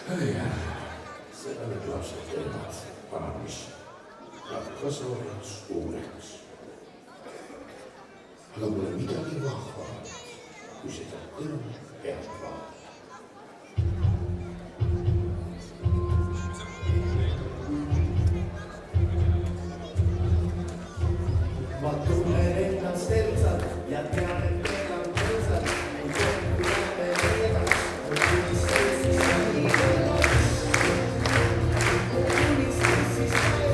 Seda need lapsed teevad, vanamis. Nad kasvavad suureks. Aga pole midagi vahvamat, kui seda kõrva pealt vaadata. Ma tunnen ennast elusalt ja tean, et meil on tõusad. Kui jääme edasi, on unistus siis haigeks. Unistus siis haigeks.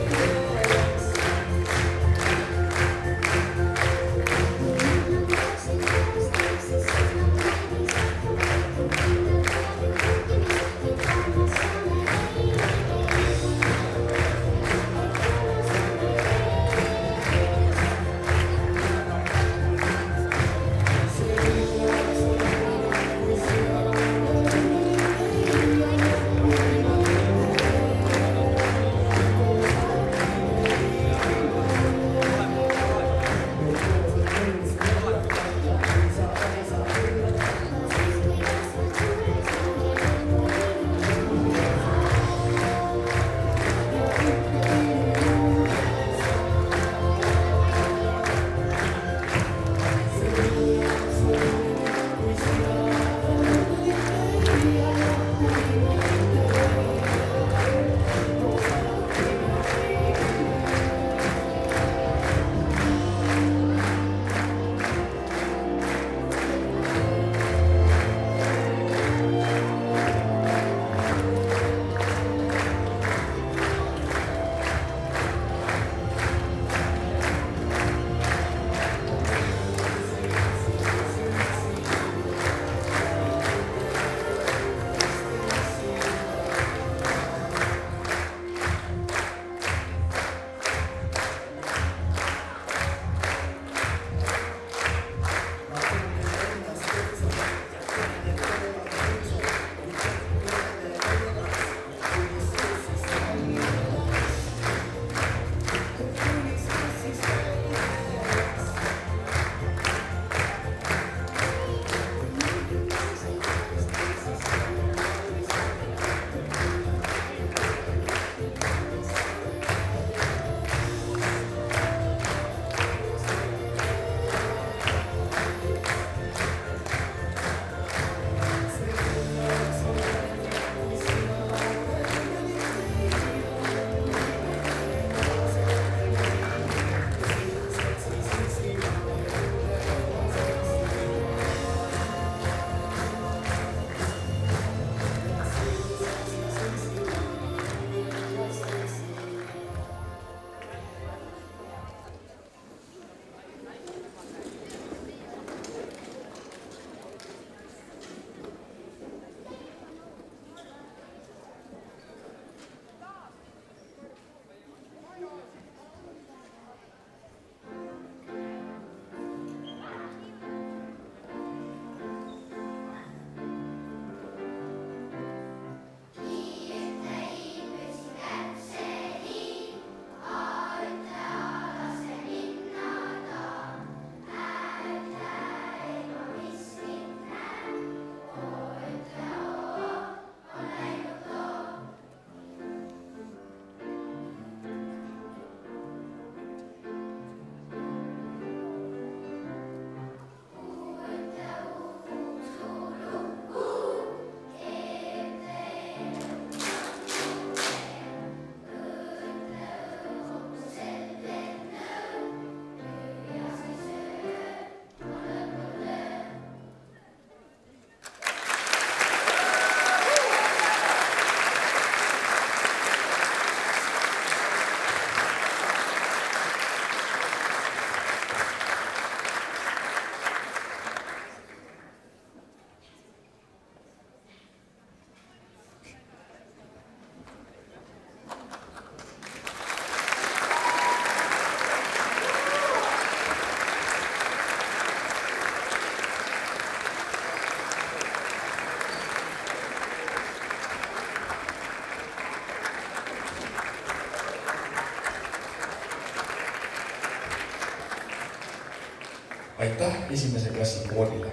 Aitäh esimese klassi koorile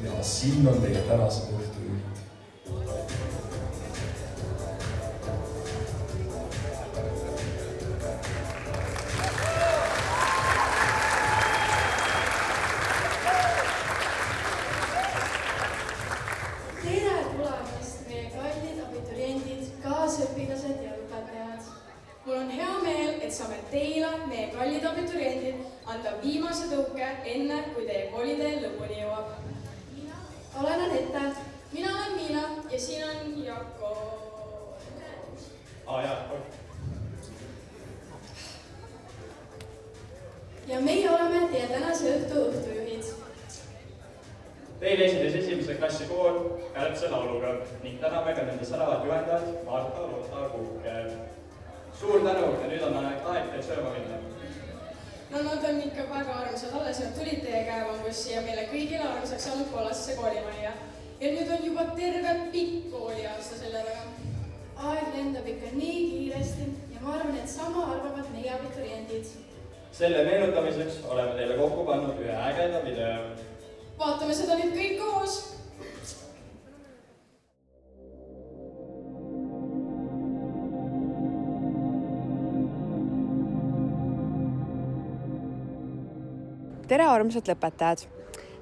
ja siin on teie tänase õhtu juhid. kallid abituriendid, anda viimase tõuke enne, kui teie koolitee lõpuni jõuab. Olen Anette. Mina olen Miina ja siin on Jako. Ja meie oleme teie tänase õhtujuhid. Teile esines esimese klassi kool Kärtse lauluga ning täname ka nende säravat juhendajad Marta Lotta Kuhke. Suur tänu ja nüüd on aeg teid sööma minna. No nad on ikka väga armsad, alles nad tulid teie käevambussi ja meile kõigile armsaks saanud Kollasse koolimajja. Ja nüüd on juba terve pikk kooliaasta selle taga. Aeg lendab ikka nii kiiresti ja ma arvan, et sama arvavad meie abituriendid. Selle meenutamiseks oleme teile kokku pannud ühe ägeda video. Vaatame seda nüüd kõik koos. Tere armsad lõpetajad!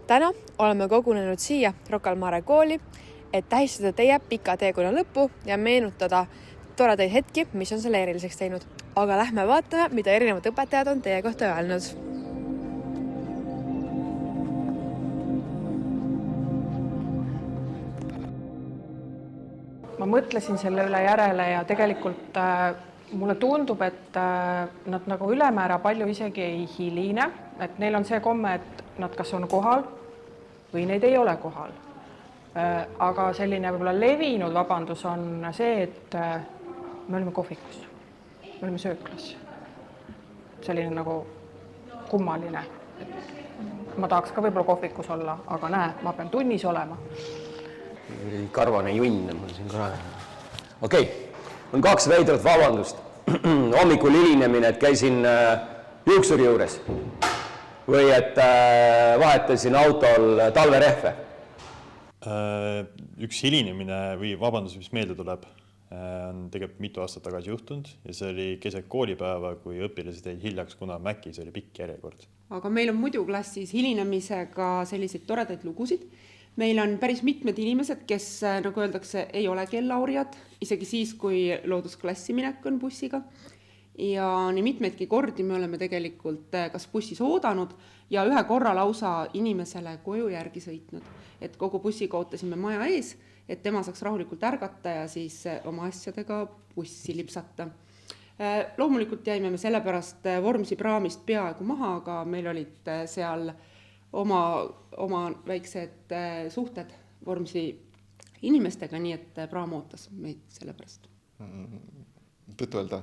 Täna oleme kogunenud siia Rocca al Mare kooli, et tähistada teie pika teekonna lõppu ja meenutada toredaid hetki, mis on selle eriliseks teinud. Aga lähme vaatame, mida erinevad õpetajad on teie kohta öelnud. Ma mõtlesin selle üle järele ja tegelikult mulle tundub, et nad nagu ülemäära palju isegi ei hiline, et neil on see komme, et nad kas on kohal või neid ei ole kohal. Aga selline võib-olla levinud vabandus on see, et me olime kohvikus, me olime sööklas. Selline nagu kummaline. Ma tahaks ka võib-olla kohvikus olla, aga näe, ma pean tunnis olema. Karvane junn mul siin ka. Okei, on 2 veidrat vabandust. Hommikul hilinemine, et käisin juuksuri juures või et vahetasin autol talverehve. Üks hilinemine või vabandus, mis meelde tuleb, on tegelikult mitu aastat tagasi juhtunud ja see oli keset koolipäeva, kui õpilased jäid hiljaks, kuna Mäkis oli pikk järjekord. Aga meil on muidu klassis hilinemisega selliseid toredaid lugusid. Meil on päris mitmed inimesed, kes, nagu öeldakse, ei ole kellaurijad, isegi siis, kui loodusklassi minek on bussiga. Ja nii mitmeidki kordi me oleme tegelikult kas bussis oodanud ja ühe korra lausa inimesele koju järgi sõitnud. Et kogu bussiga ootasime maja ees, et tema saaks rahulikult ärgata ja siis oma asjadega bussi lipsata. Loomulikult jäime me sellepärast Vormsi praamist peaaegu maha, aga meil olid seal oma väiksed suhted Vormsi inimestega, nii et praam ootas meid sellepärast. Tõtt-öelda,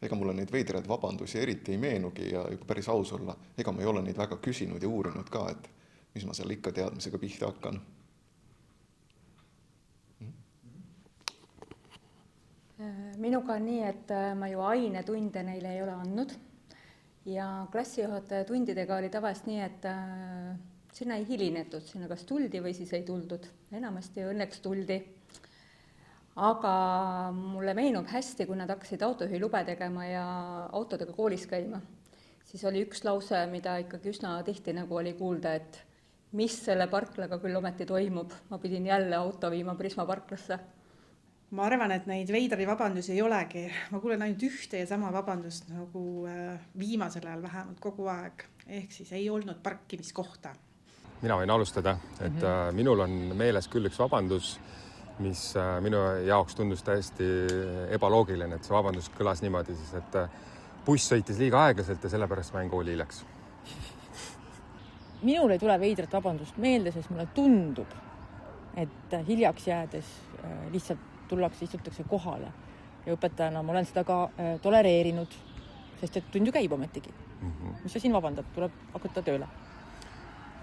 ega mulle neid veidraid vabandusi eriti ei meenugi ja päris aus olla, ega ma ei ole neid väga küsinud ja uurinud ka, et mis ma seal ikka teadmisega pihta hakkan. Minuga on nii, et ma ju ainetunde neile ei ole andnud. Ja klassijuhataja tundidega oli tavaliselt nii, et sinna ei hilinetud, sinna kas tuldi või siis ei tuldud. Enamasti õnneks tuldi. Aga mulle meenub hästi, kui nad hakkasid autojuhilube tegema ja autodega koolis käima. Siis oli üks lause, mida ikkagi üsna tihti nagu oli kuulda, et mis selle parklaga küll ometi toimub. Ma pidin jälle auto viima Prisma parklasse. Ma arvan, et neid veidri vabandusi ei olegi. Ma kuulen ainult ühte ja sama vabandust nagu viimasel ajal vähemalt kogu aeg. Ehk siis ei olnud parkimiskohta. Mina võin alustada, et minul on meeles küll üks vabandus, mis minu jaoks tundus täiesti ebaloogiline, et see vabandus kõlas niimoodi, siis, et buss sõitis liiga aeglaselt ja sellepärast ma jäin kooli hiljaks. Minul ei tule veidrat vabandust meelde, sest mulle tundub, et hiljaks jäädes lihtsalt tullakse, istutakse kohale ja õpetajana ma olen seda ka tolereerinud, sest et tund ju käib ometigi. Mis sa siin vabandad, tuleb hakata tööle.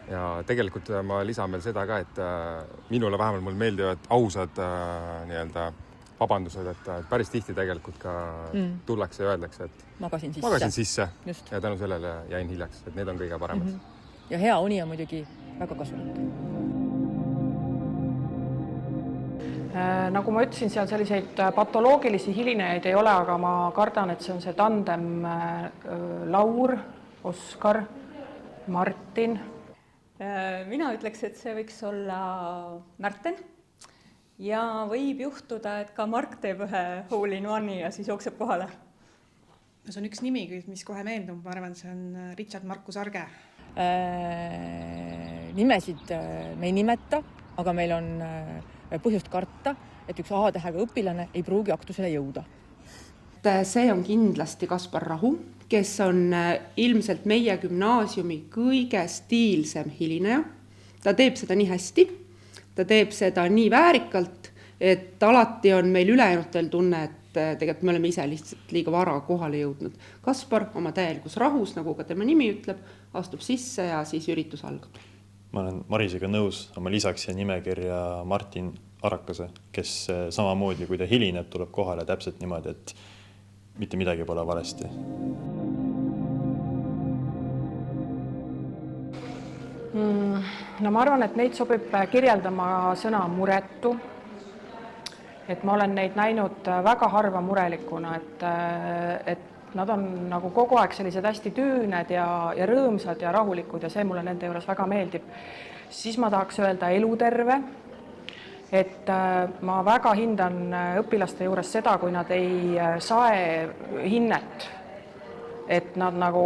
Ja tegelikult ma lisan veel seda ka, et minule vähemalt mul meeldivad ausad vabandused, et päris tihti tegelikult ka tullakse ja öeldakse, et magasin sisse. Just. Ja tänu sellele jäin hiljaks, et need on kõige paremad. Ja hea uni on muidugi väga kasulik. Nagu ma ütlesin, seal selliseid patoloogilisi hilinejaid ei ole, aga ma kardan, et see on see tandem Laur, Oskar, Martin. Mina ütleks, et see võiks olla Märten ja võib juhtuda, et ka Mark teeb ühe hole in one'i ja siis jookseb kohale. no see on üks nimi, mis kohe meeldub, ma arvan, see on Richard Markus Arge. Nimesid me ei nimeta, aga meil on põhjust karta, et üks A-tähega õpilane ei pruugi aktusele jõuda. See on kindlasti Kaspar Rahu, kes on ilmselt meie gümnaasiumi kõige stiilsem hilineja. Ta teeb seda nii hästi, ta teeb seda nii väärikalt, et alati on meil ülejäänutel tunne, et tegelikult me oleme ise lihtsalt liiga vara kohale jõudnud. Kaspar oma täielikus rahus, nagu ka tema nimi ütleb, astub sisse ja siis üritus algab. Ma olen Marisega nõus, aga lisaks siia nimekirja Martin Arakase, kes samamoodi, kui ta hilineb, tuleb kohale täpselt niimoodi, et mitte midagi pole valesti. No ma arvan, et neid sobib kirjeldama sõna muretu. Et ma olen neid näinud väga harva murelikuna, et nad on nagu kogu aeg sellised hästi tüüned ja rõõmsad ja rahulikud ja see mulle nende juures väga meeldib. Siis ma tahaks öelda eluterve, et ma väga hindan õpilaste juures seda, kui nad ei sae hinnet. Et nad nagu,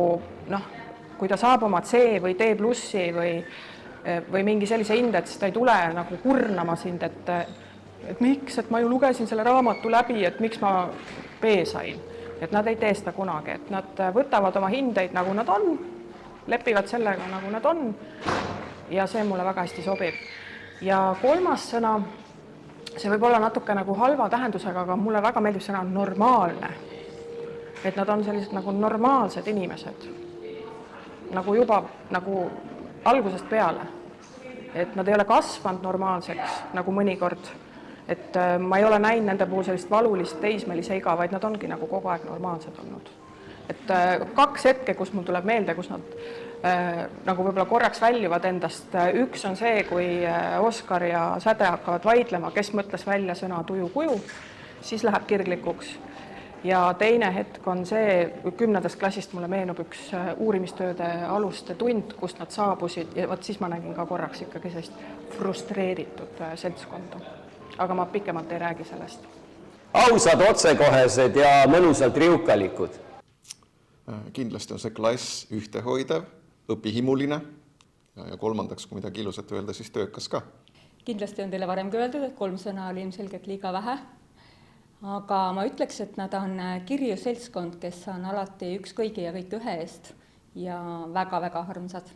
kui ta saab oma C või D plussi või mingi sellise hinde, et siis ta ei tule nagu kurnama sind, et miks, et ma ju lugesin selle raamatu läbi, et miks ma B sain. Et nad ei tee seda kunagi, et nad võtavad oma hindeid nagu nad on, lepivad sellega nagu nad on ja see mulle väga hästi sobib. Ja kolmas sõna, see võib olla natuke nagu halva tähendusega, aga mulle väga meeldib sõna normaalne. Et nad on sellised nagu normaalsed inimesed, nagu juba nagu algusest peale. Et nad ei ole kasvanud normaalseks nagu mõnikord. Et ma ei ole näinud nende puhul sellist valulist teismelise iga, vaid nad ongi nagu kogu aeg normaalsed olnud. Et 2 hetke, kus mul tuleb meelde, kus nad nagu võib-olla korraks väljuvad endast. Üks on see, kui Oskar ja Säde hakkavad vaidlema, kes mõtles välja sõna tuju-kuju, siis läheb kirglikuks. Ja teine hetk on see, 10. klassist mulle meenub üks uurimistööde aluste tund, kust nad saabusid ja siis ma nägin ka korraks ikkagi sellist frustreeritud seltskonda. Aga ma pikemalt ei räägi sellest. Ausad, otsekohesed ja mõnusalt riukalikud. Kindlasti on see klass ühtehoidev, õpihimuline ja kolmandaks, kui midagi ilusat öelda, siis töökas ka. Kindlasti on teile varemgi öeldud, et 3 sõna oli ilmselgelt liiga vähe. Aga ma ütleks, et nad on kirju seltskond, kes on alati üks kõigi ja kõik ühe eest ja väga-väga armsad.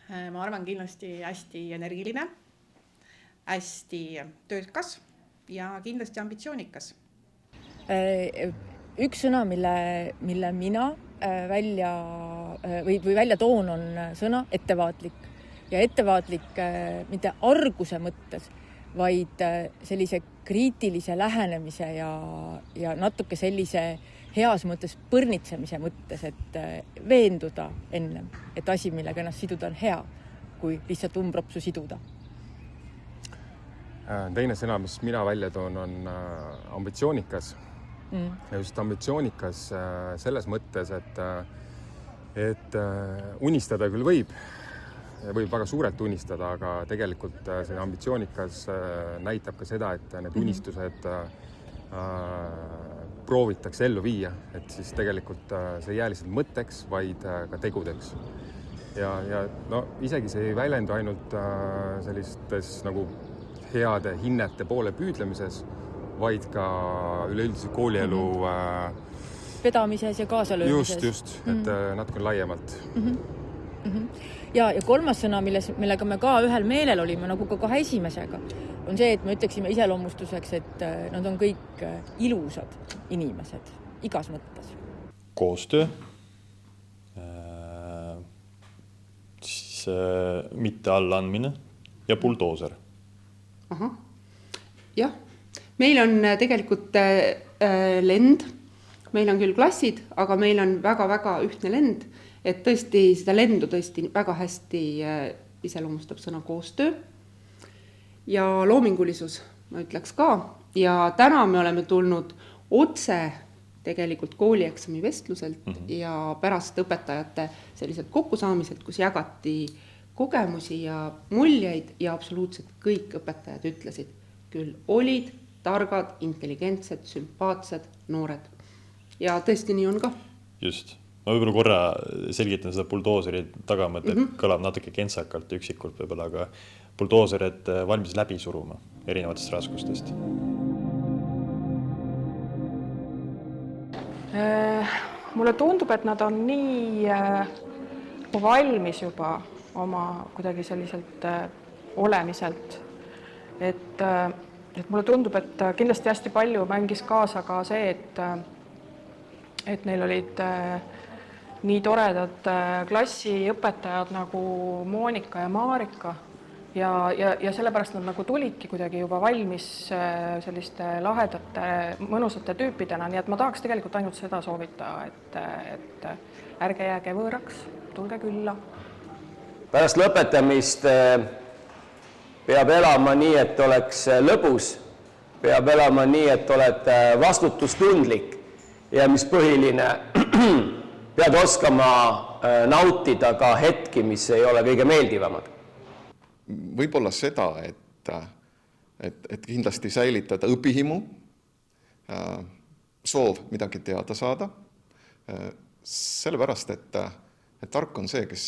Ma arvan kindlasti hästi energiline, hästi töökas ja kindlasti ambitsioonikas. Üks sõna, mille mina välja toon, on sõna ettevaatlik. Ja ettevaatlik mitte arguse mõttes, vaid sellise kriitilise lähenemise ja natuke sellise heas mõttes põrnitsemise mõttes, et veenduda ennem, et asi, millega ennast siduda on hea, kui lihtsalt umbropsu siduda. Teine sõna, mis mina välja toon, on ambitsioonikas. Ja just ambitsioonikas selles mõttes, et unistada küll võib väga suurelt unistada, aga tegelikult see ambitsioonikas näitab ka seda, et need unistused proovitakse ellu viia, et siis tegelikult see ei jää lihtsalt mõtteks, vaid ka tegudeks. Ja isegi see ei väljendu ainult sellistes nagu heade hinnete poole püüdlemises, vaid ka üleüldse koolielu vedamises ja kaasalöömises. Just, et natuke laiemalt. Ja kolmas sõna, millega me ka ühel meelel olime, nagu ka 2 esimesega, on see, et me ütleksime iseloomustuseks, et nad on kõik ilusad inimesed, igas mõttes. Koostöö, siis mitte allaandmine ja buldooser. Jah, meil on tegelikult lend, meil on küll klassid, aga meil on väga-väga ühtne lend, et tõesti seda lendu tõesti väga hästi iseloomustab sõna koostöö ja loomingulisus, ma ütleks ka. Ja täna me oleme tulnud otse tegelikult koolieksami vestluselt ja pärast õpetajate selliselt kokkusaamiselt, kus jagati kogemusi ja muljeid ja absoluutselt kõik õpetajad ütlesid, küll olid targad, intelligentsed, sümpaatsed, noored. ja tõesti nii on ka. Just. Ma võib-olla korra selgitan seda buldooseri tagamõtet, kõlab natuke kentsakalt üksikult võib-olla, aga buldooserid valmis läbi suruma erinevatest raskustest. Mulle tundub, et nad on nii valmis juba oma kuidagi selliselt olemiselt, et mulle tundub, et kindlasti hästi palju mängis kaasa ka see, et neil olid nii toredad klassiõpetajad nagu Monika ja Marika ja sellepärast nad nagu tulidki kuidagi juba valmis selliste lahedate, mõnusate tüüpidena, nii et ma tahaks tegelikult ainult seda soovita, et ärge jääge võõraks, tulge külla. Pärast lõpetamist peab elama nii, et oleks lõbus, peab elama nii, et oled vastutustundlik ja mis põhiline, pead oskama nautida ka hetki, mis ei ole kõige meeldivamad. Võib-olla seda, et kindlasti säilitada õpihimu, soov midagi teada saada, sellepärast, et tark on see, kes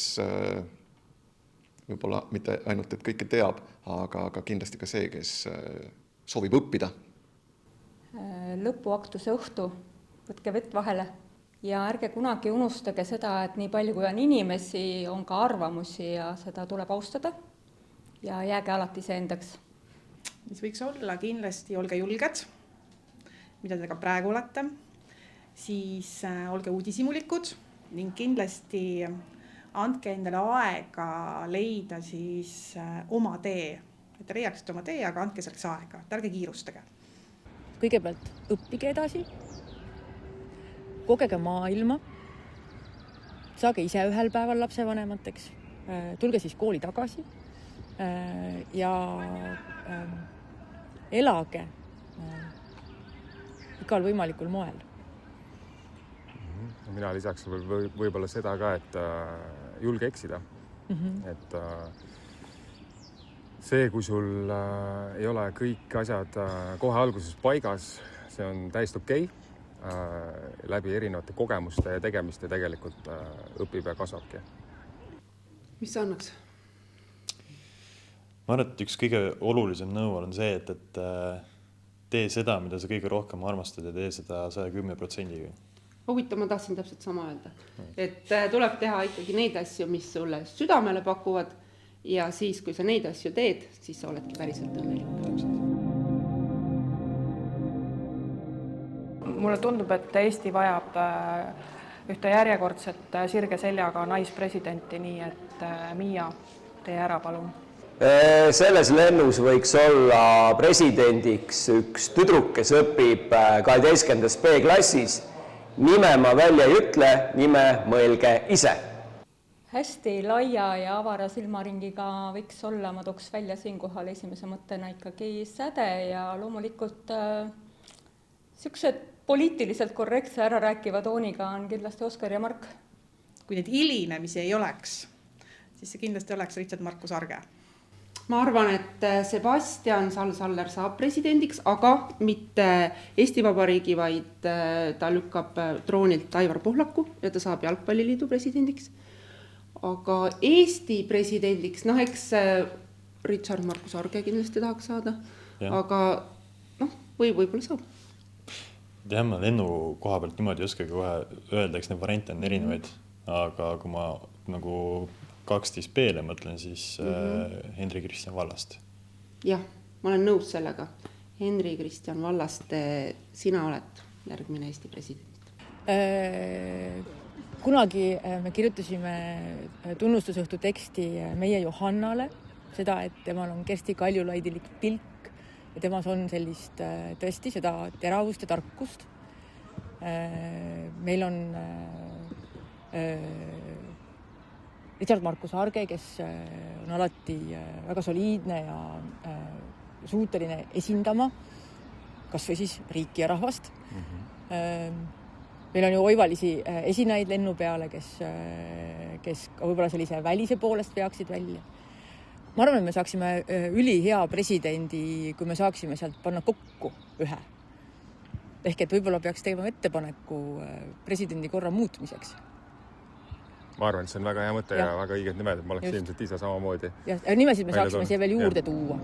võib-olla mitte ainult, et kõike teab, aga kindlasti ka see, kes soovib õppida. Lõpuaktuse õhtu, võtke vett vahele ja ärge kunagi unustage seda, et nii palju kui on inimesi, on ka arvamusi ja seda tuleb austada ja jääge alati see endaks. Mis võiks olla kindlasti, olge julged, mida te ka praegu olete, siis olge uudishimulikud ning kindlasti andke endale aega leida siis oma tee. Et te leiaksite oma tee, aga andke selleks aega, ärge kiirustage. Kõigepealt õppige edasi, kogege maailma, saage ise ühel päeval lapsevanemateks, tulge siis kooli tagasi ja elage igal võimalikul moel. Mina lisaks võib-olla seda ka, et julge eksida. Et see, kui sul ei ole kõik asjad kohe alguses paigas, see on täiesti okei. Läbi erinevate kogemuste ja tegemiste tegelikult õpib ja kasvabki. Mis sa annaks? Ma arvan, et üks kõige olulisem nõu on see, et tee seda, mida sa kõige rohkem armastad ja tee seda 110%. Huvitav, ma tahtsin täpselt sama öelda. Et tuleb teha ikkagi neid asju, mis sulle südamele pakuvad ja siis, kui sa neid asju teed, siis sa oledki päriselt õnnelik. Mulle tundub, et Eesti vajab ühte järjekordset sirge seljaga naispresidenti, nii et Miia, tee ära, palun. Selles lennus võiks olla presidendiks üks tüdruk, kes õpib 12. B-klassis. Nime ma välja ei ütle, nime mõelge ise. Hästi laia ja avara silmaringiga võiks olla, ma tooks välja siinkohal esimese mõttena ikkagi säde ja loomulikult siuksed poliitiliselt korrektse ära rääkiva tooniga on kindlasti Oskar ja Mark. Kui neid hilinemisi ei oleks, siis see kindlasti oleks Richard Markus Arge. Ma arvan, et Sebastian Sal-Saller saab presidendiks, aga mitte Eesti Vabariigi, vaid ta lükkab troonilt Aivar Pohlaku ja ta saab Jalgpalliliidu presidendiks. Aga Eesti presidendiks, eks Richard Markus Arge kindlasti tahaks saada, aga võib-olla saab. Jah, ma lennu koha pealt niimoodi ei oskagi kohe öelda, eks need variante on erinevaid, aga kui ma nagu 12 B-le mõtlen, siis Henri Kristjan Vallast. Jah, ma olen nõus sellega. Henri Kristjan Vallast, sina oled järgmine Eesti president. Kunagi me kirjutasime tunnustusõhtu teksti meie Johannale, seda, et temal on Kersti Kaljulaidilik pilk ja temas on sellist tõesti seda teravust ja tarkust. Meil on Richard Markus Arge, kes on alati väga soliidne ja suuteline esindama kas või siis riiki ja rahvast. Meil on ju oivalisi esinaid lennu peale, kes võib-olla sellise välise poolest veaksid välja. Ma arvan, et me saaksime ülihea presidendi, kui me saaksime sealt panna kokku ühe. ehk et võib-olla peaks tegema ettepaneku presidendi korra muutmiseks. Ma arvan, et see on väga hea mõte ja väga õiged nimed, et ma oleks ilmselt ise samamoodi. Ja nimesid me saaksime siia veel juurde tuua.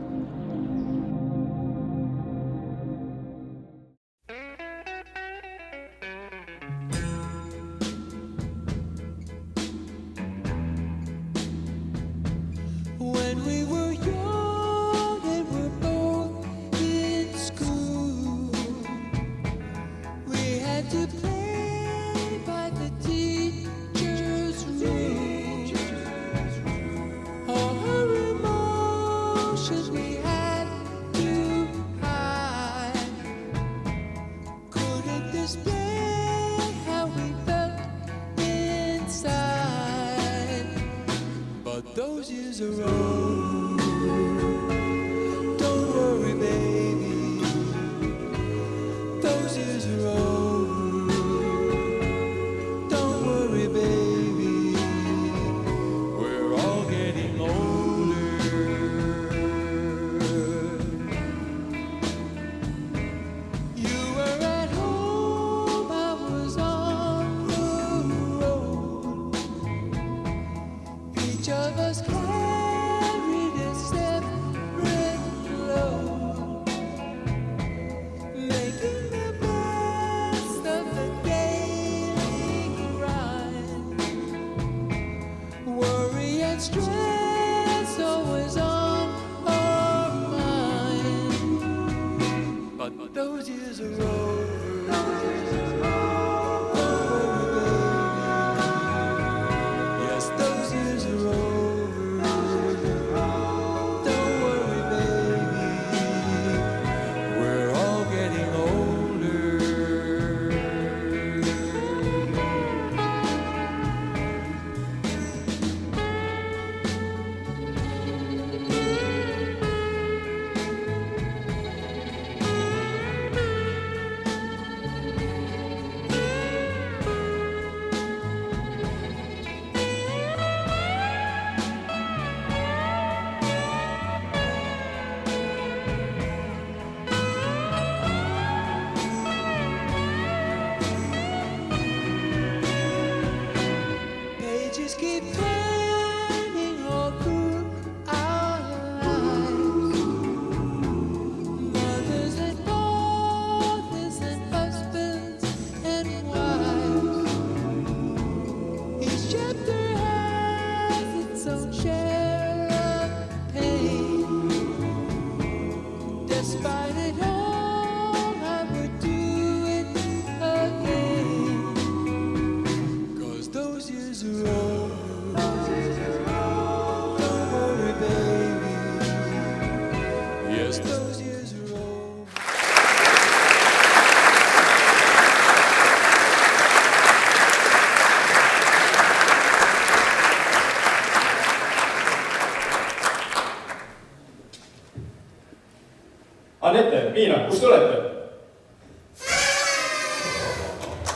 Anette, Miina, kus te olete?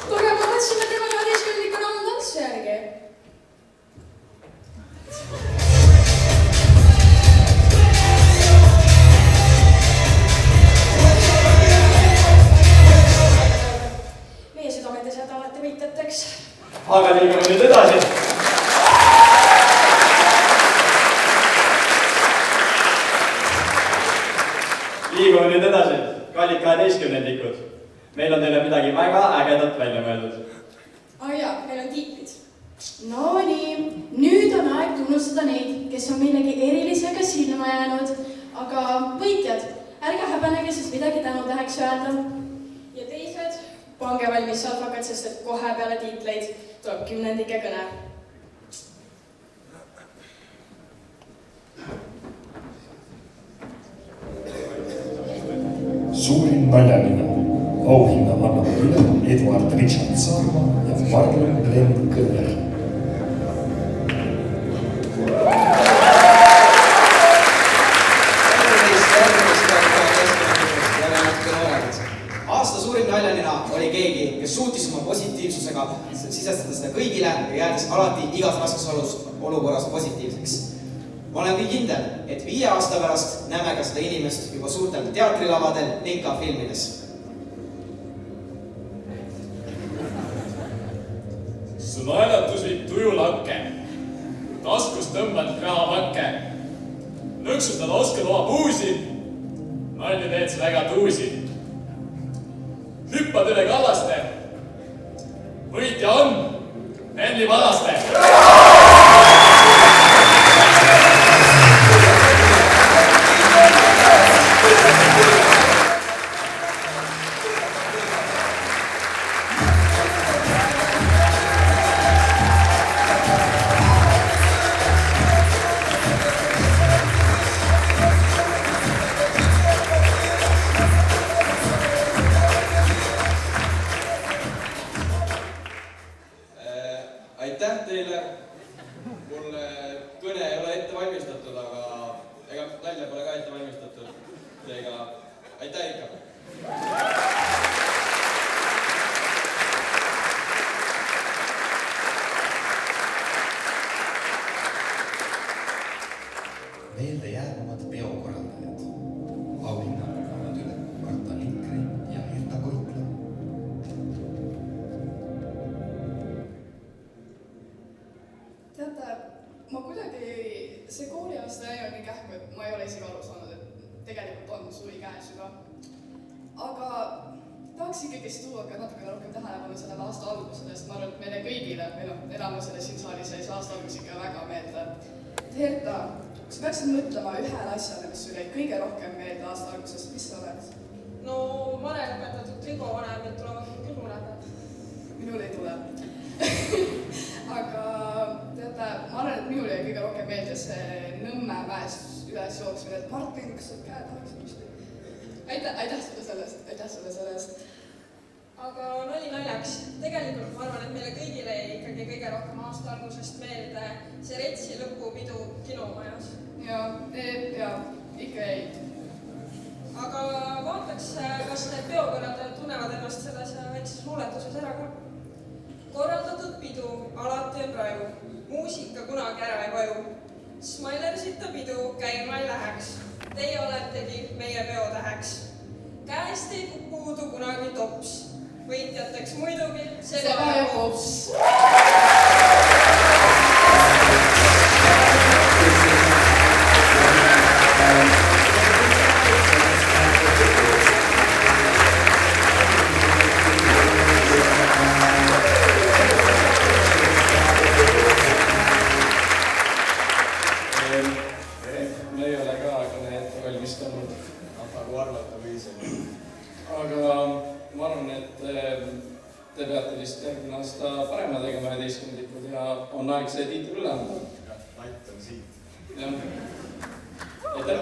Tore, ma mõtlesin, et tema 12 on tantsu järgi. Meie südametes jääd alati võitjateks. Aga liigume nüüd edasi. Liigume nüüd edasi, kallid 12-ndikud. Meil on teile midagi väga ägedat välja mõeldud. Jaa, meil on tiitlid. No nii, nüüd on aeg tunnustada neid, kes on millegi erilisega silma jäänud, aga võitjad, ärge häbenege, sest midagi tänutäheks öelda. Ja teised, pange valmis salvakad, sest et kohe peale tiitleid tuleb 10-ndike kõne. Suurin naljaline. Auhinna annab üle Eduard Richard Saarma ja Marlon Glenn Kõver. Aasta suurim naljanina oli keegi, kes suutis oma positiivsusega sisestada seda kõigile ja jäädes alati igas raskes olukorras positiivseks. Ma olen küll kindel, et 5 aasta pärast näeme ka seda inimest juba suurtel teatrilavadel ning ka filmides. su naelatus viib tuju lakke. Taskust tõmbad rahapakke. Nõksutada oskad oma puusi. Nalju teed sa väga tuusi. Hüppad üle kallaste. Võitja on Nelli Valaste. Aitäh teile. Mulle kõne ei ole ette valmistatud, aga ega nalja pole ka ette valmistatud. Seega aitäh ikka. Meelde jäävamad peokorraldajad. Auhinnad annavad üle Marta Linkri ja Hilda Koitla. Teate, ma kuidagi see kooliaasta läinud nii kähku, et ma ei ole isegi aru saanud, et tegelikult on suvi käes juba. Aga tahaks ikkagist tuua ka natukene rohkem tähelepanu sellele aasta algusele, sest ma arvan, et meile kõigile, või enamusele siin saalis jäi see aasta algus ikka väga meelde. Herta, kui sa peaksid mõtlema ühele asjale, mis sul jäi kõige rohkem meelde aasta alguses, mis see oleks? No Mare lõpetatud Trigo vanemad tulevad küll muredad. Minul ei tule. Aga teate, ma arvan, et minul jäi kõige rohkem meelde see Nõmme mäest üles jooksmine, et Martin, kas sa käed tahaksid püsti? Aitäh sulle selle eest. Aga nali naljaks. Tegelikult ma arvan, et meile kõigile jäi ikkagi kõige rohkem aasta algusest meelde see Retsi lõpupidu kinomajas. Jaa, ikka jäi. Aga vaataks, kas need peokorraldajad tunnevad ennast selles väikses luuletuses ära ka. Korraldatud pidu alati on raju, muusika kunagi ära ei vaju. Smailersita pidu käima ei läheks, teie oletegi meie peotäheks. Käest ei puudu kunagi tops, võitjateks muidugi seba ja pops. Me ei ole ka kõne ette valmistanud, nagu arvata võisime. Aga ma arvan, et te peate vist järgmine aasta parema tegema 11-ndikud ja on aeg see tiitel üle anda. Latt on siit. Jah. Aitäh.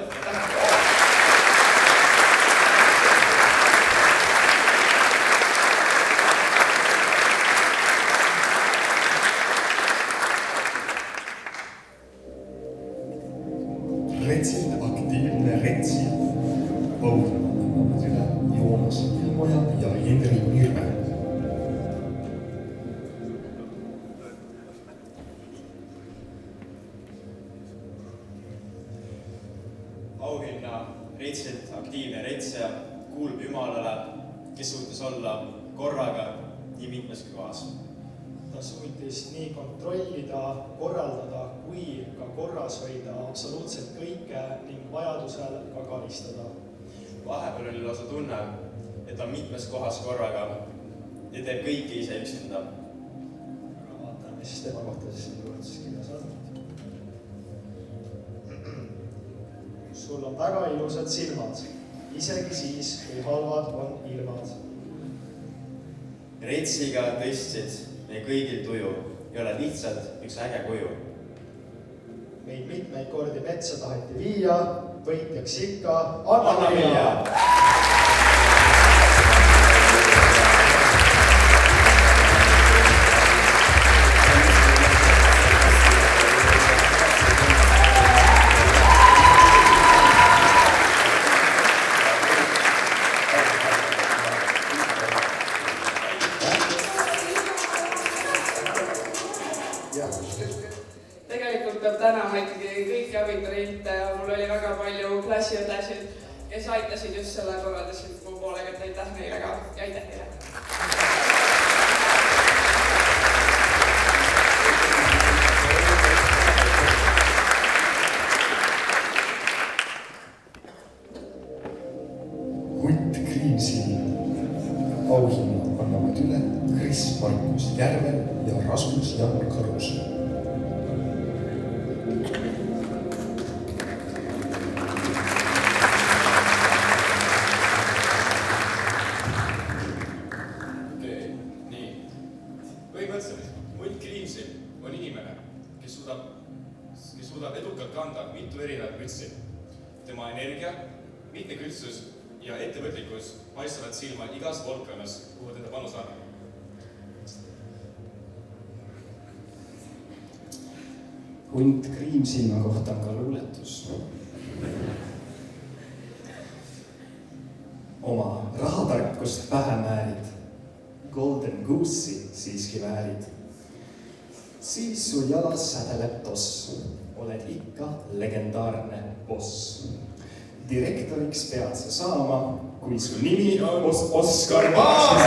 Retsilt aktiivne retsija. Auhinnad annavad üle Joonas Ilmoja ja Henri Mirve. Auhinna Retsilt aktiivne retsija kuulub Jumalale, kes suutis olla korraga nii mitmeski kohas. Ta suutis nii kontrollida, korraldada kui ka korras hoida absoluutselt kõike ning vajadusel ka karistada. Vahepeal oli lausa tunne, et on mitmes kohas korraga ja teeb kõike ise üksinda. Aga vaatame, mis tema kohta siis luuletuses kirjas on. Sul on väga ilusad silmad, isegi siis, kui halvad on ilmad. Retsiga tõstsid meie kõigil tuju ja oled lihtsalt üks äge kuju. Meid mitmeid kordi metsa taheti viia, võitjaks ikka Anna Miia. Tegelikult peab tänama ikkagi kõiki abituriente ja mul oli väga palju klassiõdesid, kes aitasid just selle korraldasid mu poolega, et aitäh neile ka ja aitäh teile! auhinna annavad üle Kris Markus Järvel ja Rasmus Jan Karus. Hunt Kriimsil on inimene, kes suudab edukalt kanda mitu erinevat mütsi. Tema energia, mitmekülgsus ja ettevõtlikkus paistavad silma igas valdkonnas, kuhu teda panus annab. Hunt Kriimsilma kohta on ka luuletus. Oma rahatarkust pähe määrid, Golden Goose'i siiski väärid. Siis sul jalas sädeleb toss, oled ikka legendaarne boss. Direktoriks pead sa saama, kui su nimi on Oskar Vaasa.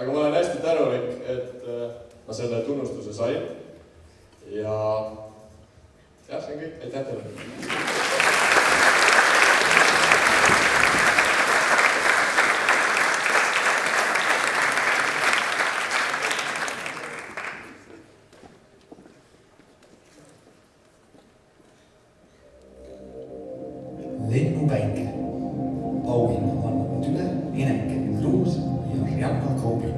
Aga ma olen hästi tänulik, et ma selle tunnustuse sain ja jah, see on kõik, aitäh teile. Lennupäike. Auhinna annavad üle Eneken Kruus ja Rianna Kaubin.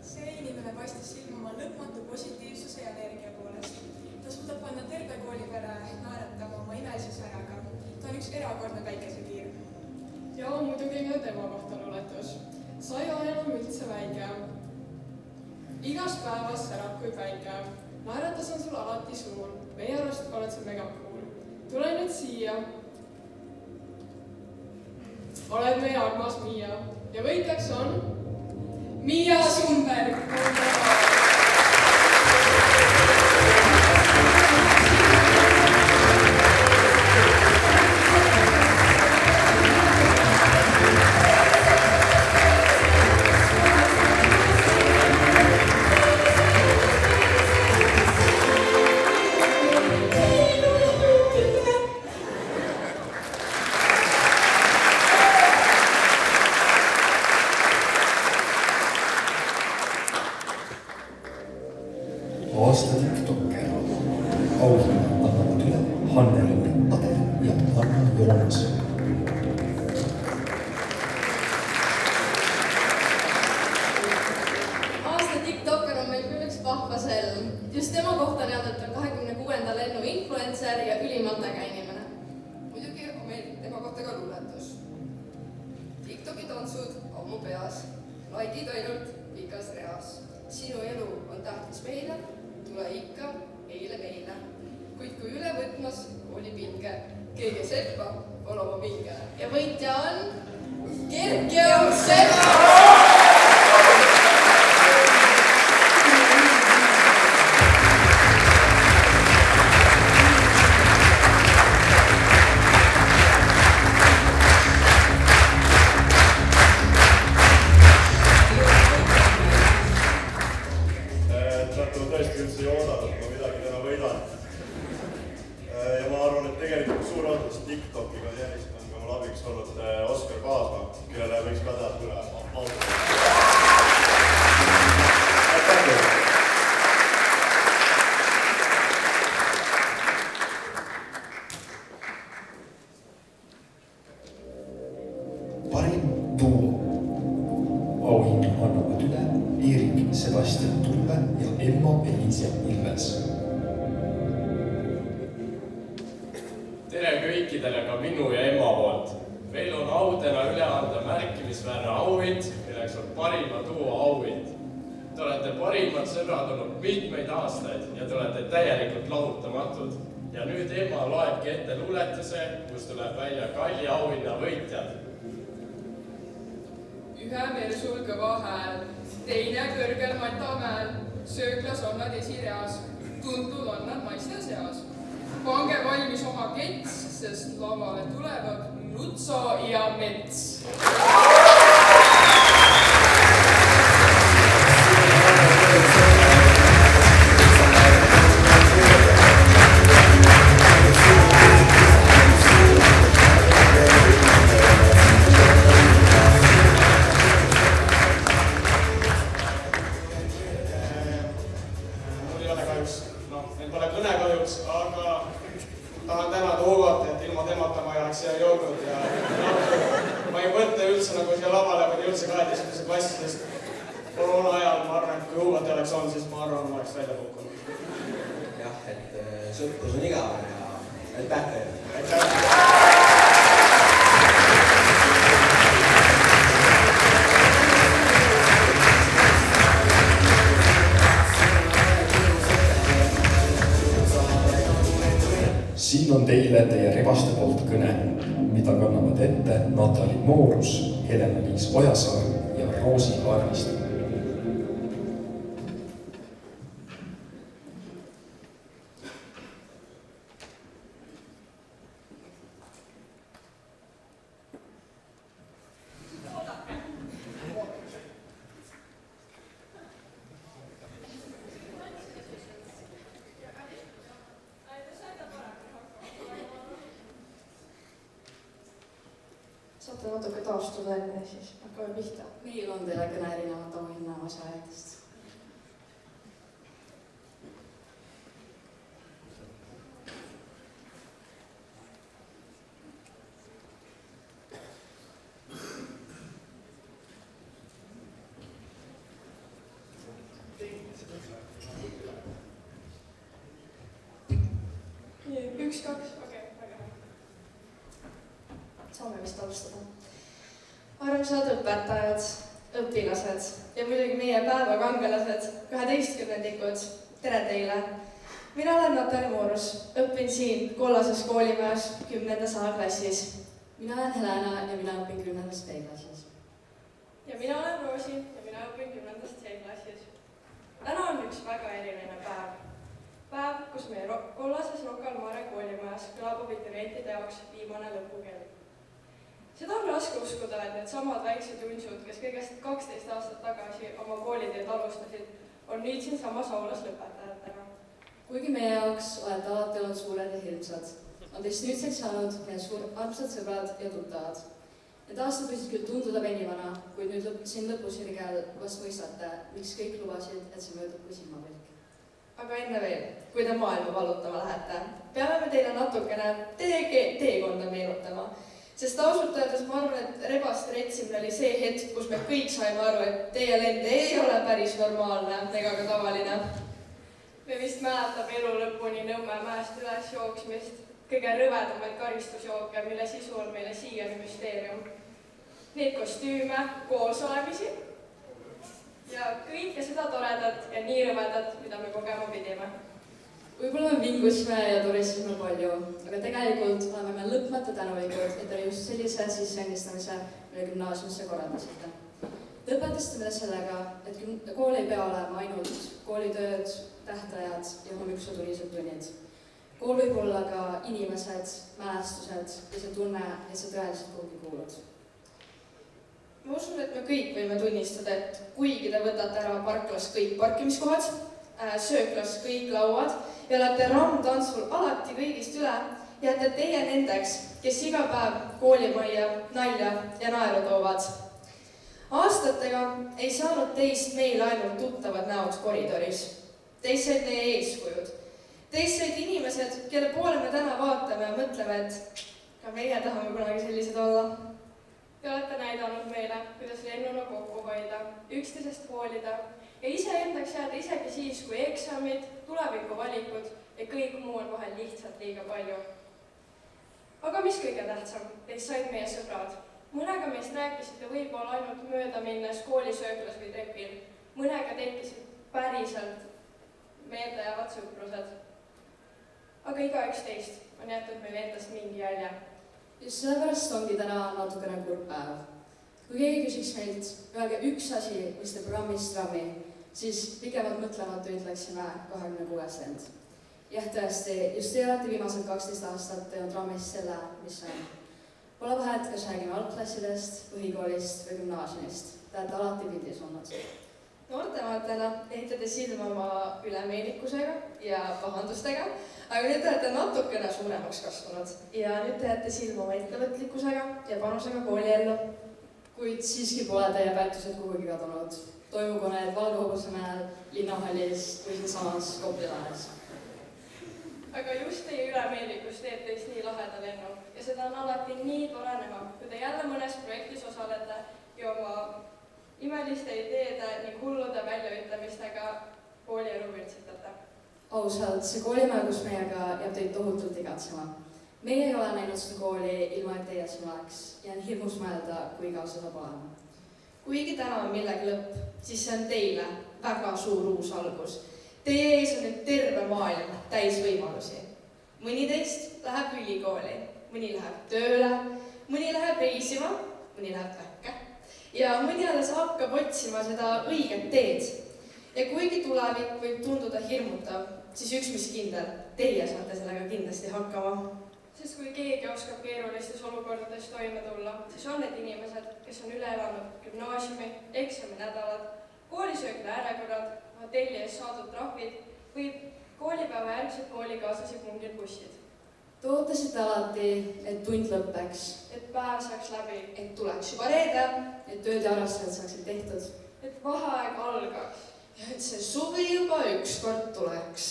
See inimene paistis silma oma lõpmatu positiivsuse ja energia poolest. Ta suudab panna terve koolipere naeratama oma imelise säraga. Ta on üks erakordne päikesekiir. Ja muidugi ka tema kohta luuletus. Sa ei ole enam üldse väike. Igas päevas särab kui päike. Naeratas on sul alati suur. Meie arust oled sa mega cool. Tule nüüd siia. Oled meie armas Miia ja võitjaks on Miia Sundberg. Aasta TikToker. Auhinna annavad üle Hanneli Ade ja Anna Joonas. Aasta TikToker on meil küll üks vahva selm. Just tema kohta teadnud on 26. lennu influencer ja ülimalt äge inimene. Muidugi on meil tema kohta ka luuletus. TikToki tantsud on mu peas, laikid ainult pikas reas. Sinu elu on tähtis meile, tule ikka eile meile. Kuid kui üle võtmas oli pinge, keegi seppa on oma pinge. Ja võitja on Kerkjõu Seba! Tõesti üldse ei oodanud, et ma midagi täna võidan. Ja ma arvan, et tegelikult suur oodus TikToki karjäärist on ka mul abiks olnud Oskar Paasma, kellele võiks ka teha üle aplausi. Aitäh teile! Parim duo. Auhinna annavad üle Erik Sebastian Tulve ja Emma-Eliisia Ilves. Tere kõikidele ka minu ja Emma poolt. Meil on audena üle anda märkimisväärne auhind, milleks on parima duo auhind. Te olete parimad sõbrad olnud mitmeid aastaid ja te olete täielikult lahutamatud. Ja nüüd Emma loebki ette luuletuse, kus tuleb välja Kalli auhinna võitjad. Ühe mersul kõva hääl, teine kõrgel matamäel. sööklas on nad esireas, tuntud on nad naiste seas. Pange valmis oma kets, sest lavale tulevad Lutso ja Mets. Sõprus on igavene ja aitäh teile. Siin on teile teie rebaste poolt kõne, mida kannavad ette Natali Moorus, Helena-Liis Ojasaar ja Roosi Kaarnist. Saate natuke taastuda enne, siis hakkame pihta. Meil on teile kõne erinevate auhinna asjaajatest. Üks, kaks, okei, väga hea. Saame vist alustada. Armsad õpetajad, õpilased ja muidugi meie päevakangelased, 12-ndikud, tere teile! Mina olen Natali Moorus, õpin siin kollases koolimajas 10. A-klassis. Mina olen Helena ja mina õpin 10. B-klassis. Ja mina olen Roosi ja mina õpin 10. C-klassis. Täna on üks väga eriline päev. Päev, kus meie kollases Rocca al Mare koolimajas kõlab abiturientide jaoks viimane lõpukell. Seda on raske uskuda, et need samad väiksed junsud, kes kõigest 12 aastat tagasi oma kooliteed alustasid, on nüüd siin samas aulas lõpetajatega. Kuigi meie jaoks olete alati olnud suured ja hirmsad, on teist nüüdseks saanud meie armsad sõbrad ja tuttavad. Need aastad võisid küll tunduda venivana, kuid nüüd siin lõpusirgel vast mõistate, miks kõik lubasid, et see möödub kui silmapilk. Aga enne veel, kui te maailma valutama lähete, peame me teile natukene teekonda meenutama. Sest ausalt öeldes ma arvan, et rebaste retsimine oli see hetk, kus me kõik saime aru, et teie lend ei ole päris normaalne ega ka tavaline. Me vist mäletab elu lõpuni Nõmme mäest üles jooksmist, kõige rõvedamaid karistusjooke, mille sisu on meile siiani müsteerium. Neid kostüüme, koosolemisi ja kõike seda toredat ja nii rõvedat, mida me kogema pidime. Võib-olla me vingusime ja turisime palju, aga tegelikult oleme me lõpmata tänulikud, et te just sellise sisseängistamise mille gümnaasiumisse korraldasite. Lõpetasite me sellega, et kool ei pea olema ainult koolitööd, tähtajad ja hommikutunnised tunnid. Kool võib olla ka inimesed, mälestused ja see tunne, et sa tõeliselt kuhugi kuulud. Ma usun, et me kõik võime tunnistada, et kuigi te võtate ära parklas kõik parkimiskohad, sööklas kõik lauad ja olete rammtantsul alati kõigist üle, jääte teie nendeks, kes iga päev koolimajja nalja ja naeru toovad. Aastatega ei saanud teist meil ainult tuttavad näod koridoris. Teist said meie eeskujud. Teist said inimesed, kelle poole me täna vaatame ja mõtleme, et ka meie tahame kunagi sellised olla. Te olete näidanud meile, kuidas lennuna kokku hoida, üksteisest hoolida ja iseendaks jääda isegi siis, kui eksamid, tulevikuvalikud ja kõik muu on vahel lihtsalt liiga palju. Aga mis kõige tähtsam, teist said meie sõbrad. Mõnega meist rääkisite võib-olla ainult mööda minnes koolisööklas või trepil. Mõnega tekkisid päriselt meeldejäävad sõprused. Aga igaüks teist on jätnud meil endast mingi jälje. Just sellepärast ongi täna natukene kurb päev. Kui keegi küsiks meilt, öelge üks asi, mis te programmist rammi, siis pikemalt mõtlemata ütleksime 26. lend. Jah, tõesti, just teie olete viimased 12 aastat teinud raamist selle, mis on. Pole vahet, kas räägime algklassidest, põhikoolist või gümnaasiumist. Te olete alati pildis olnud. Noortematena ehitate silma oma ülemeelikusega ja pahandustega, aga nüüd te olete natukene suuremaks kasvanud ja nüüd te jääte silma oma ettevõtlikkusega ja panusega kooliellu. Kuid siiski pole teie väärtused kuhugi kadunud. Toimugu need Valgehobuse mäel, Linnahallis või siinsamas Kopli lahes. Aga just teie ülemeelikus teeb teist nii laheda lennu ja seda on alati nii tore näha, kui te jälle mõnes projektis osalete ja oma imeliste ideede ning hullude väljaütlemistega koolielu vürtsitate. Ausalt, see koolimaagus meiega jääb teid tohutult igatsema. Meie ei ole näinud seda kooli ilma, et teie siin oleks ja on hirmus mõelda, kui igav seda olema. Kuigi täna on millegi lõpp, siis see on teile väga suur uus algus. Teie ees on nüüd terve maailm täis võimalusi. Mõni teist läheb ülikooli, mõni läheb tööle, mõni läheb reisima, mõni läheb väkke ja mõni alles hakkab otsima seda õiget teed. Ja kuigi tulevik võib tunduda hirmutav, siis üks mis kindel, teie saate sellega kindlasti hakkama. Sest kui keegi oskab keerulistes olukordades toime tulla, siis on need inimesed, kes on üle elanud gümnaasiumi, eksaminädalad, koolisöögide järjekorrad, hotelli ees saadud trahvid või koolipäeva järgselt koolikaaslasi pungil bussid. Te ootasite alati, et tund lõppeks, et päev saaks läbi, et tuleks juba reede, et tööd ja arvestused saaksid tehtud, et vaheaeg algaks ja et see suvi juba ükskord tuleks.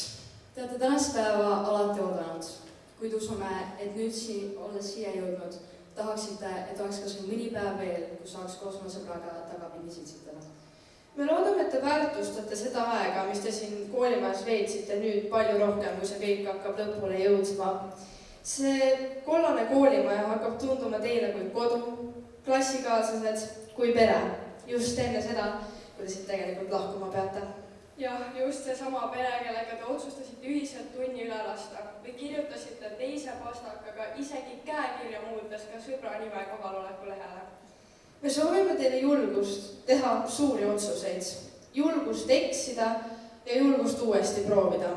Te olete tänast päeva alati oodanud, kuid usume, et nüüd olles siia jõudnud, tahaksite, et oleks kas või mõni päev veel, kus saaks koos oma sõbraga tagapidi sitsitada. Me loodame, et te väärtustate seda aega, mis te siin koolimajas veetsite nüüd palju rohkem, kui see kõik hakkab lõpule jõudma. See kollane koolimaja hakkab tunduma teile kui kodu, klassikaaslased kui pere, just enne seda, kui te siit tegelikult lahkuma peate. Jah, just seesama pere, kellega te otsustasite ühiselt tunni üle lasta või kirjutasite teise pastakaga isegi käekirja muudes ka sõbra nime kohaloleku lehele. Me soovime teile julgust teha suuri otsuseid, julgust eksida ja julgust uuesti proovida.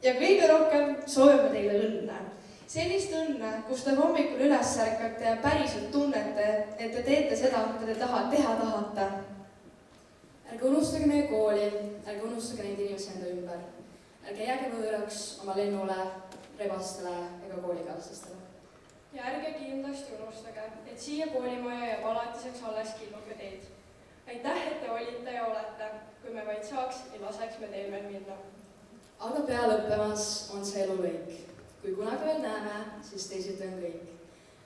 Ja kõige rohkem soovime teile õnne. Sellist õnne, kus te hommikul üles ärkate ja päriselt tunnete, et te teete seda, mida te teha tahate. Ärge unustage meie kooli, ärge unustage neid inimesi enda ümber. Ärge jääge võõraks oma lennule, rebastele ega koolikaaslastele. Ja ärge kindlasti unustage, et siia koolimaja jääb alatiseks alles killuke teid. Aitäh, et te olite ja olete. Kui me vaid saaks, ei laseks me teil veel minna. Aga pea lõppemas on see elu lõik. Kui kunagi veel näeme, siis teisiti on kõik.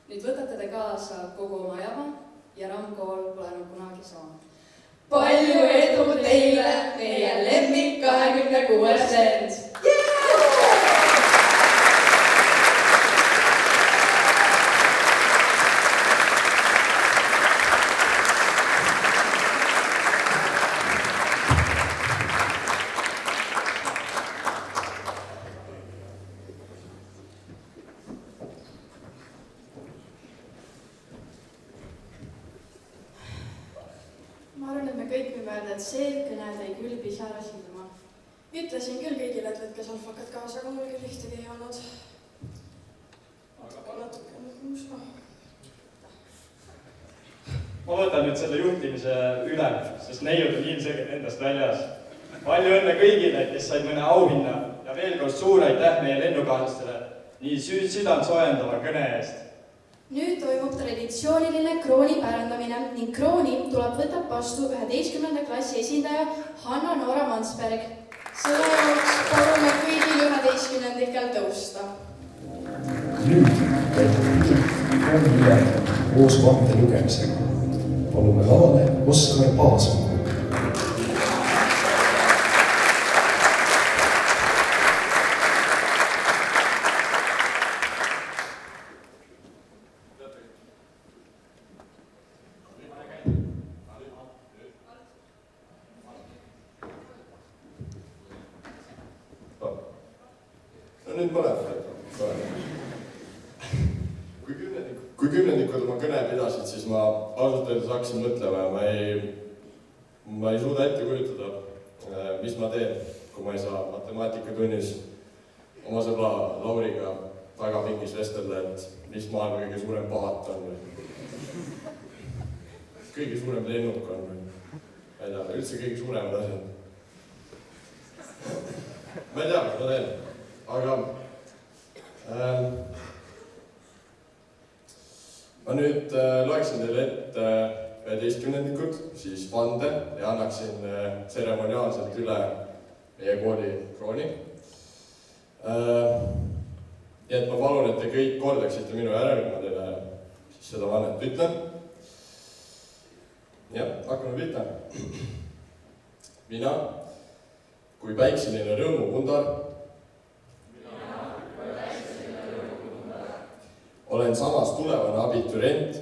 Nüüd võtate te kaasa kogu oma jama ja Ramkool pole enam kunagi sama. Palju edu teile, meie lemmik 26. lend! Ma arvan, et me kõik võime öelda, et see kõne tõi küll pisara silma. Ütlesin küll kõigile, et võtke salfakad kaasa, aga mul küll ühtegi ei olnud. Aga natuke mõtlus. Ma võtan nüüd selle juhtimise üle, sest neiud on ilmselgelt endast väljas. Palju õnne kõigile, kes said mõne auhinna ja veel kord suur aitäh meie lennukaaslastele nii südant soojendava kõne eest. Nüüd toimub traditsiooniline krooni pärandamine ning krooni võtab vastu 11. klassi esindaja Hanna-Noora Mansberg. Selle jaoks palume kõigil 11-ndikel tõusta. Nüüd toimub krooni üle koos vande lugemisega. Palume lavale Oskar Paasmaa. Nüüd mõlemad. Kui kümnendikud oma kõne pidasid, siis ma ausalt öeldes hakkasin mõtlema ja ma ei suuda ette kujutada, mis ma teen, kui ma ei saa matemaatikatunnis oma sõbra Lauriga tagapingis vestelda, et mis maailma kõige suurem pahat on või kõige suurem lennuk on või ma ei tea, üldse kõige suuremad asjad. Ma ei tea, mis ma teen, aga ma nüüd loeksin teile ette 11-ndikud, siis vande ja annaksin tseremoniaalselt üle meie kooli krooni. Nii et ma palun, et te kõik kordaksite minu järel, kui ma teile siis seda vannet ütlen. Jah, hakkame pihta. Mina, kui päikseline rõõmupundar, olen samas tulevane abiturient,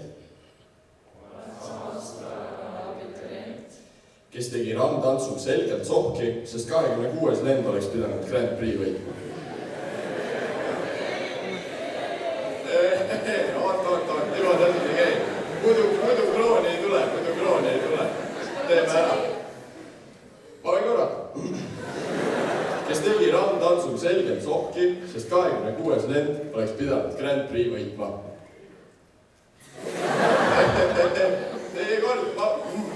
kes tegi randtantsul selgelt sohki, sest 26. lend oleks pidanud Grand Prix võitma. Oot, niimoodi asjad ei käi. Muidu krooni ei tule. Teeme ära. Ma võin korrata. Kes tegi randtantsul selgelt sohki, sest 26. lend oleks pidanud Grand Prix võitma. Teie kord,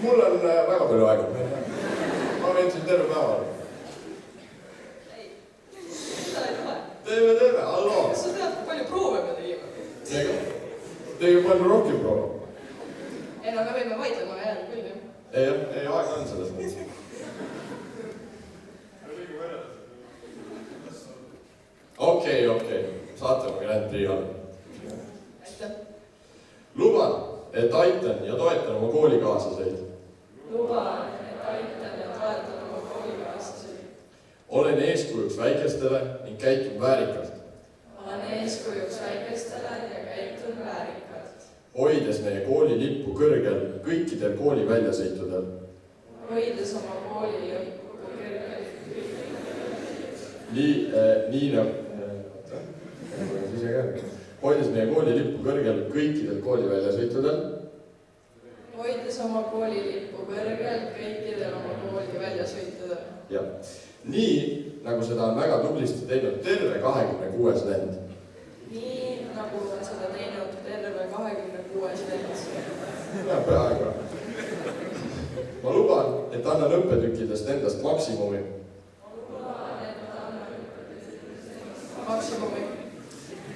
mul on väga palju aega. Ma võin siin terve päeva. Teeme, alloo. Kas sa tead, kui palju proove me tegime? Tegime palju rohkem proove. Ei, no me võime vaidlema jääda küll, jah. Ei, aeg on selles mõttes. Okei. Saate ma Grand Prix all. Luban, et aitan ja toetan oma koolikaaslaseid. Olen eeskujuks väikestele ning käitun väärikalt. Hoides meie kooli lippu kõrgel kõikidel kooli väljasõitudel. Hoides meie kooli lippu kõrgel kõikidel kooli väljasõitudel. Jah. Nii, nagu seda on väga tublisti teinud terve 26 lend. Ja, peaaegu. Ma luban, et annan õppetükkidest endast maksimumi.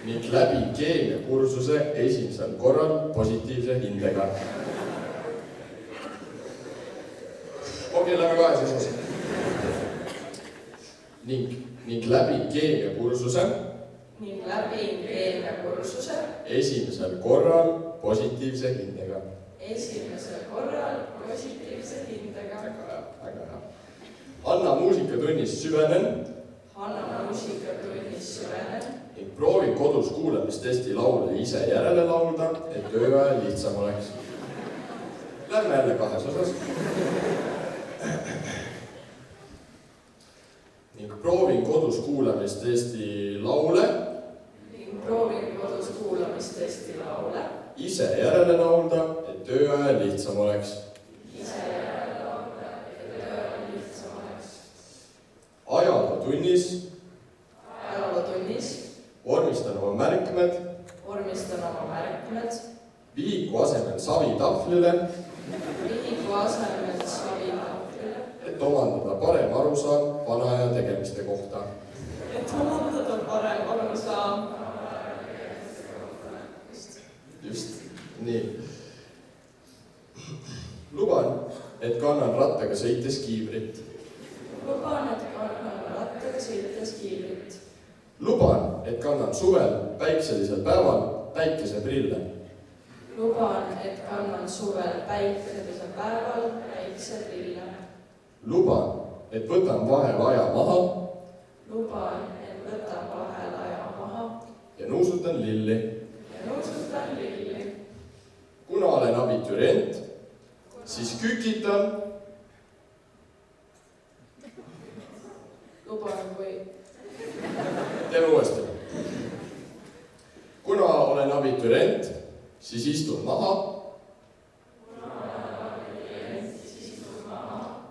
Ning läbi keemiakursuse esimesel korral positiivse hindega. Okei, läbi kahe siis. Ning läbi keemiakursuse esimesel korral positiivse hindega. Väga hea. Anna muusikatunnis süvenen ning proovin kodus kuulamistesti laule ise järele laulda, et tööajal lihtsam oleks. Lähme jälle kahes osas. Ning proovin kodus kuulamistesti laule ise järele laulda, et tööajal lihtsam oleks. Ajalootunnis vormistan oma märkmed vihiku asemel savitahvlile, et omandada parem arusaam vana aja tegemiste kohta. Just, nii. Luban, et kannan rattaga sõites kiivrit. Luban, et kannan suvel päikselisel päeval päikeseprille. Luban, et võtan vahel aja maha. Ja nuusutan lilli. Kuna olen abiturient, siis kükitan. Teeme uuesti. Kuna olen abiturient, siis istun maha.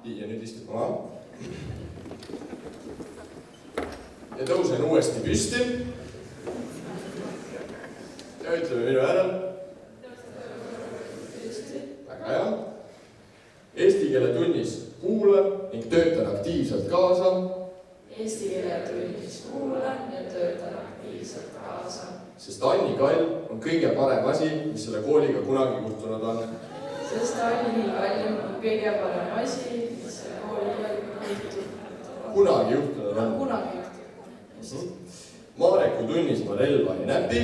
Ja nüüd istun maha. ja tõusen uuesti püsti. Ja ütleme minu järel. Väga hea. Eesti keele tunnis kuulan ning töötan aktiivselt kaasa. Eesti keele tunnis kuulan ja töötan aktiivselt kaasa. Sest Anni Kall on kõige parem asi, mis selle kooliga kunagi juhtunud on. Sest Anni Kall on kõige parem asi, mis selle kooliga kunagi juhtunud on. Kunagi juhtunud. Maareku tunnis ma relva ei näpi.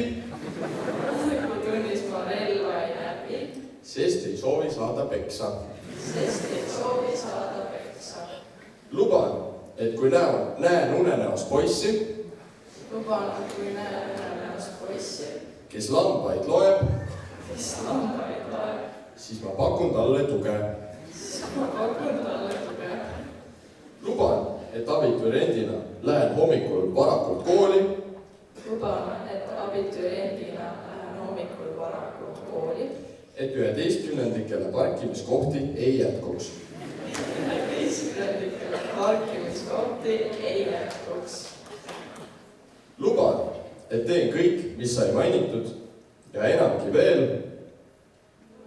Maareku tunnis ma relva ei näpi. Sest ei soovi saada peksa. Sest ei soovi saada peksa. Luban, et kui näen unenäos poissi. Luban, et kui näen unenäos poissi. Kes lambaid loeb. Kes lambaid loeb. Siis ma pakun talle tuge. Siis ma pakun talle tuge. Luban, et abituriendina lähen hommikul varakult kooli. Luban, et abituriendina lähen hommikul varakult kooli. Et 11-ndikele parkimiskohti ei jätkuks. 11-ndikele parkimiskohti ei jätkuks. Luban, et teen kõik, mis sai mainitud ja enamgi veel.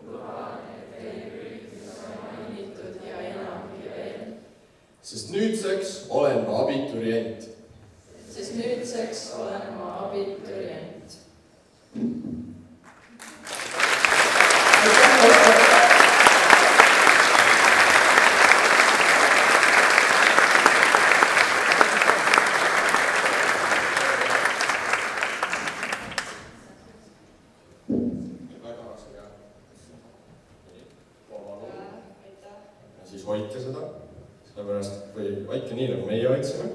Luban, et teen kõik, mis sai mainitud ja enamgi veel. Sest nüüdseks olen ma abiturient. Sest nüüdseks olen ma abiturient. Siis hoidke seda, sellepärast või hoidke nii, nagu meie hoidsime.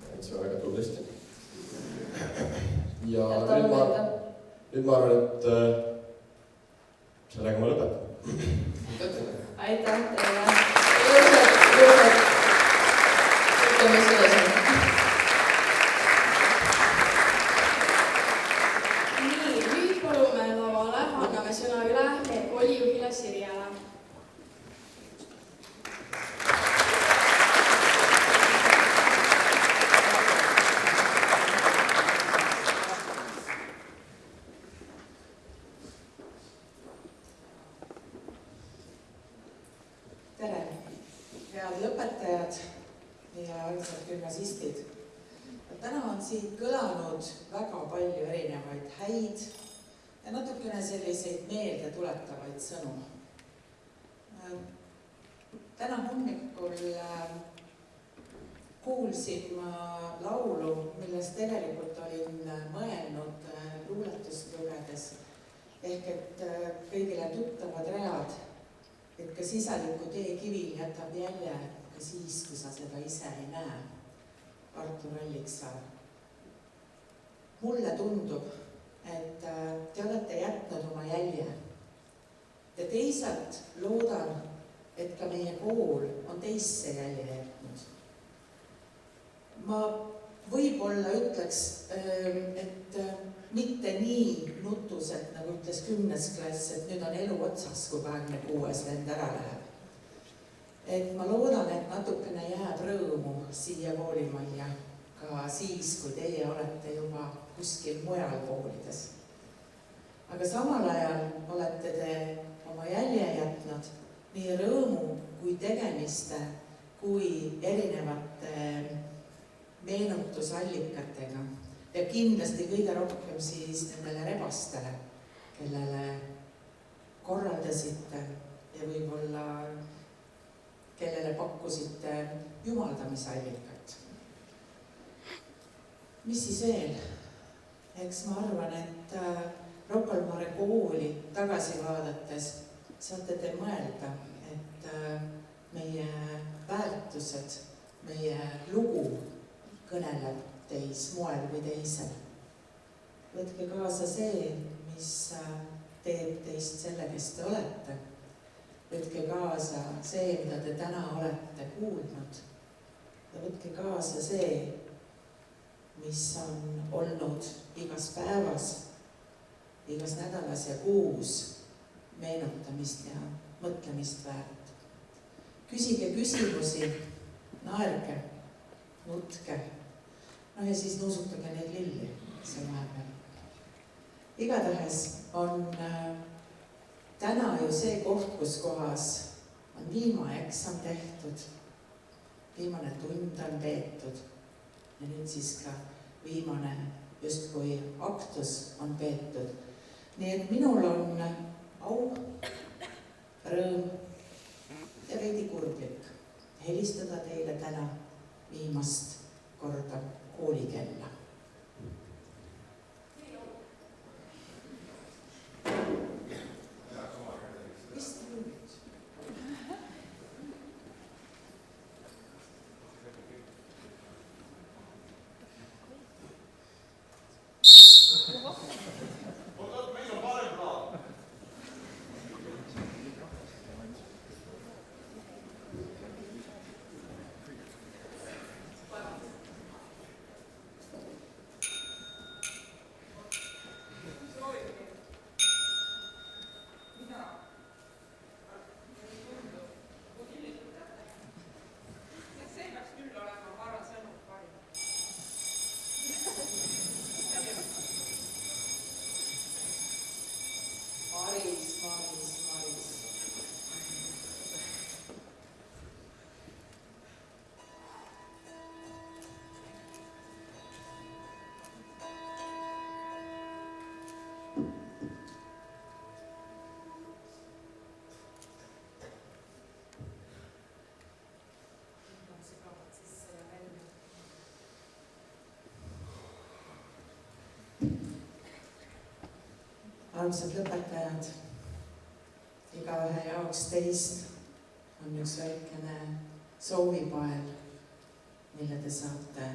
Hoidsime väga tublisti. Ja nüüd ma arvan, et sellega ma lõpetan. Aitäh teile. Ilusad. Ütleme selles. Nii, nüüd palume lavale, anname sõna üle meie koolijuhile Sirjale. Tere, head lõpetajad ja armsad gümnasistid. Täna on siit kõlanud väga palju erinevaid häid ja natukene selliseid meeldetuletavaid sõnu. Täna hommikul kuulsin ma laulu, millest tegelikult olin mõelnud luuletust lugedes. Ehk et kõigile tuttavad read, et ka sisaliku tee kivil jätab jälje ka siis, kui sa seda ise ei näe. Artur Alliksaar. Mulle tundub, et te olete jätnud oma jälje. Ja teisalt loodan, et ka meie kool on teisse jälje jätnud. Ma võib-olla ütleks, et mitte nii nutuselt, nagu ütles 10. klass, et nüüd on elu otsas, kui 26. vend ära läheb. Et ma loodan, et natukene jääb rõõmu siia koolimajja ka siis, kui teie olete juba kuskil mujal koolides. Aga samal ajal olete te oma jälje jätnud nii rõõmu kui tegemiste kui erinevate meenutusallikatega ja kindlasti kõige rohkem siis nendele rebastele, kellele korraldasite ja võib-olla kellele pakkusite jumaldamisallikat. Mis siis veel? Eks ma arvan, et Rocca al Mare kooli tagasi vaadates saate te mõelda, et meie väärtused, meie lugu kõneleb teis moel või teisel. Võtke kaasa see, mis teeb teist selle, kes te olete. Võtke kaasa see, mida te täna olete kuulnud. Ja võtke kaasa see, mis on olnud igas päevas, igas nädalas ja kuus meenutamist ja mõtlemist väärt. Küsige küsimusi, naerge, nutke. no ja siis nuusutage neid lilli seal vahepeal. Igatahes on täna ju see koht, kus kohas on viimane eksam tehtud, viimane tund on peetud ja nüüd siis ka viimane justkui aktus on peetud. Nii et minul on au, rõõm ja veidi kurblik helistada teile täna viimast korda koolikella. Armsad lõpetajad, igaühe jaoks teist on üks väikene soovipael, mille te saate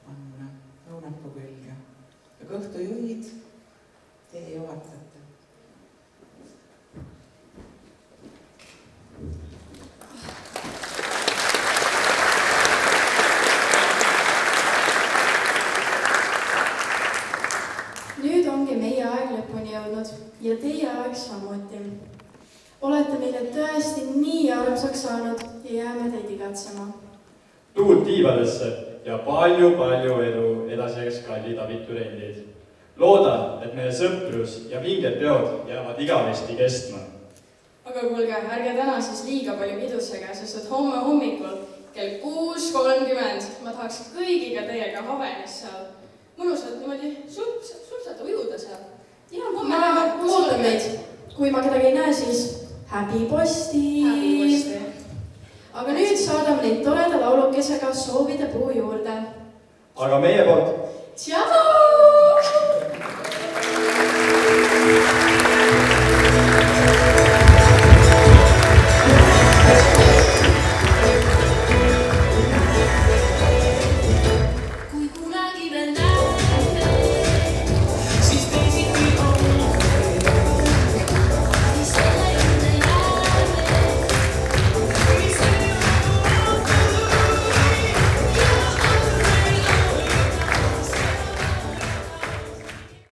panna õunapuu külge. Ja kõhtujuhid, teie juhatate. Ja teie aeg samuti. Olete meile tõesti nii armsaks saanud ja jääme teid igatsema. Tuud tiivadesse ja palju edu edasijaks kallid abiturendid. Loodan, et meie sõprus ja vinged teod jäävad igavesti kestma. Aga kuulge, ärge täna siis liiga palju pidusega, sest et homme hommikul kell 6:30 ma tahaks kõigiga teiega Havenis seal mõnusalt niimoodi sulpsata ujuda seal. Ja, ma ootan meid. Kui ma kedagi ei näe, siis happy posti. Aga nüüd saadame neid toreda laulukesega soovide puu juurde. Aga meie poolt. Tšau!